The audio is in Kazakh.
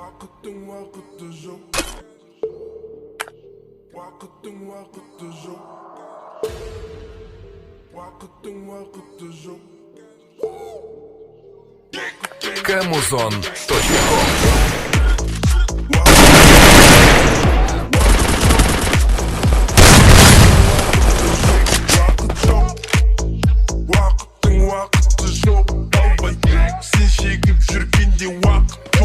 Уақыттың жоқ. Уақыты жоқ. Камузон.ком. Уақыты жоқ. Албай сен шегіп жүргенде уақыт